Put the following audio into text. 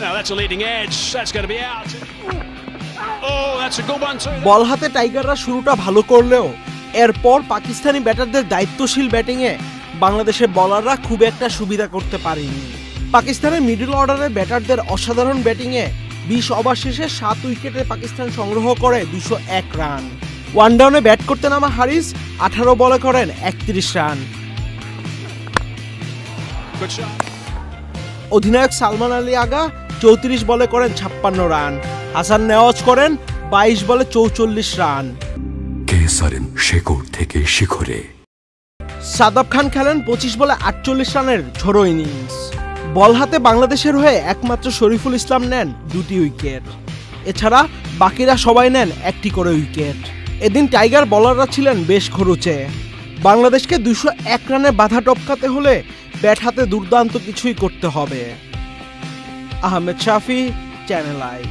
Now that's a leading edge. That's going to be out. Oh, that's a good one too. বল হাতে টাইগাররা শুরুটা ভালো করলেও এরপর পাকিস্তানি ব্যাটারদের দায়িত্বশীল ব্যাটিংয়ে বাংলাদেশের বোলাররা খুব একটা সুবিধা করতে পারেনি। পাকিস্তানের মিডল অর্ডারের ব্যাটারদের অসাধারণ ব্যাটিংয়ে 20 ওভার শেষে 7 উইকেটে পাকিস্তান সংগ্রহ করে 201 রান। ওয়ান ডাউনে ব্যাট করতে নামা হারিস 18 বলে করেন 31 রান। অধিনায়ক সালমান আলী আগা 34 বলে করেন 56 রান। হাসান নেওয়াজ করেন 22 বলে 44 রান। কেসারেন শেকড় থেকে শিখরে সাদাব খান খেলেন 25 বলে 48 রানের ঝড়ো ইনিংস। বল হাতে বাংলাদেশের হয়ে একমাত্র শরীফুল ইসলাম নেন 2টি উইকেট। এছাড়া বাকিরা সবাই নেন 1টি করে উইকেট। এদিন টাইগার বোলাররা ছিলেন বেশ খরুচে। বাংলাদেশকে 201 রানে বাধা টপকাতে হলে ব্যাট হাতে দুর্দান্ত কিছুই করতে হবে। আহমেদ শাফি, চ্যানেল আই।